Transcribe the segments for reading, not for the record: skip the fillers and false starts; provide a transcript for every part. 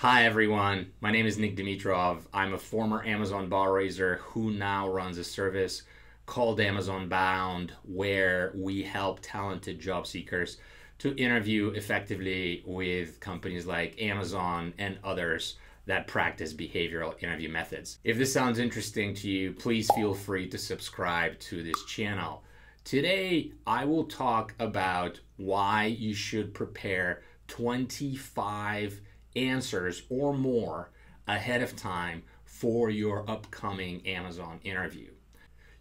Hi everyone, my name is Nick Dimitrov. I'm a former Amazon bar raiser who now runs a service called Amazon Bound, where we help talented job seekers to interview effectively with companies like Amazon and others that practice behavioral interview methods. If this sounds interesting to you, please feel free to subscribe to this channel. Today, I will talk about why you should prepare 25 answers or more ahead of time for your upcoming Amazon interview.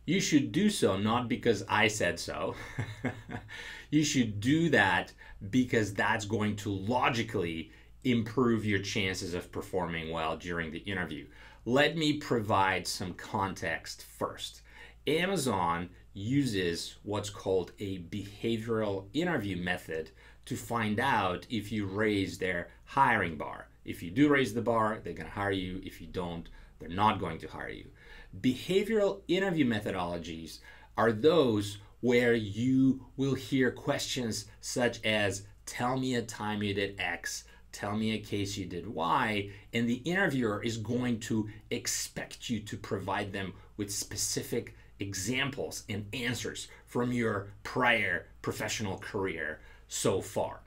You should do so not because I said so. You should do that because that's going to logically improve your chances of performing well during the interview. Let me provide some context first. Amazon uses what's called a behavioral interview method to find out if you raise their hiring bar. If you do raise the bar, they're going to hire you. If you don't, they're not going to hire you. Behavioral interview methodologies are those where you will hear questions such as, tell me a time you did X, tell me a case you did Y, and the interviewer is going to expect you to provide them with specific examples and answers from your prior professional career so far.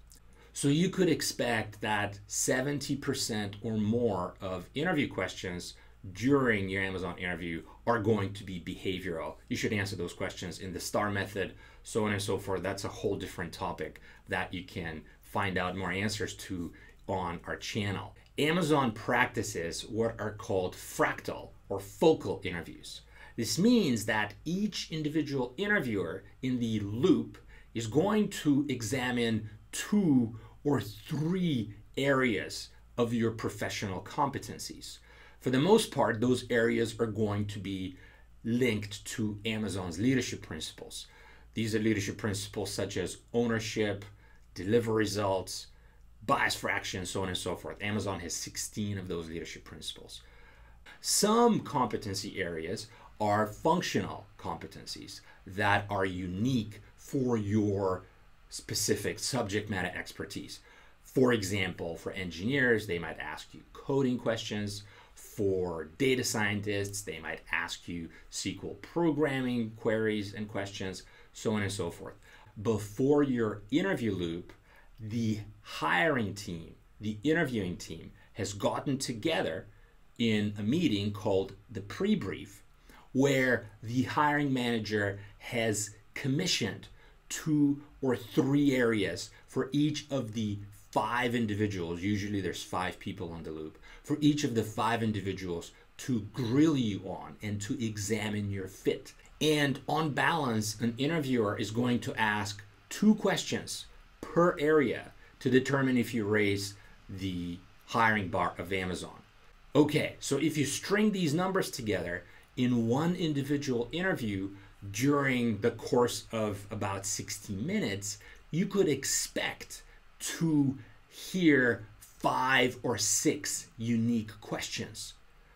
So you could expect that 70% or more of interview questions during your Amazon interview are going to be behavioral. You should answer those questions in the STAR method, so on and so forth. That's a whole different topic that you can find out more answers to on our channel. Amazon practices what are called fractal or focal interviews. This means that each individual interviewer in the loop is going to examine 2 or 3 areas of your professional competencies. For the most part, those areas are going to be linked to Amazon's leadership principles. These are leadership principles such as ownership, deliver results, bias fraction, so on and so forth. Amazon has 16 of those leadership principles. Some competency areas are functional competencies that are unique for your specific subject matter expertise. For example, for engineers, they might ask you coding questions. For data scientists, they might ask you SQL programming queries and questions, so on and so forth. Before your interview loop, the hiring team, the interviewing team, has gotten together in a meeting called the pre-brief, where the hiring manager has commissioned 2 or 3 areas for each of the 5 individuals. Usually there's 5 people on the loop. For each of the 5 individuals to grill you on and to examine your fit. And on balance, an interviewer is going to ask 2 questions per area to determine if you raise the hiring bar of Amazon. Okay, so if you string these numbers together in one individual interview during the course of about 60 minutes, you could expect to hear 5 or 6 unique questions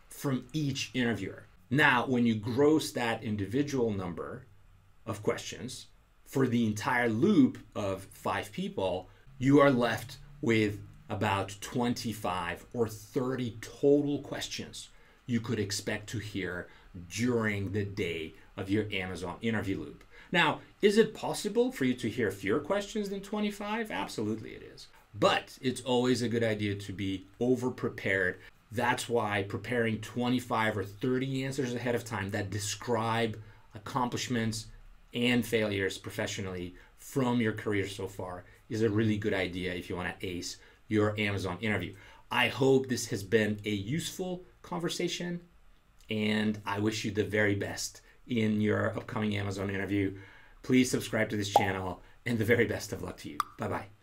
from each interviewer. Now, when you gross that individual number of questions for the entire loop of 5 people, you are left with about 25 or 30 total questions you could expect to hear during the day of your Amazon interview loop. Now, is it possible for you to hear fewer questions than 25? Absolutely it is. But it's always a good idea to be over-prepared. That's why preparing 25 or 30 answers ahead of time that describe accomplishments and failures professionally from your career so far is a really good idea if you want to ace your Amazon interview. I hope this has been a useful conversation, and I wish you the very best in your upcoming Amazon interview. Please subscribe to this channel, and the very best of luck to you. Bye-bye.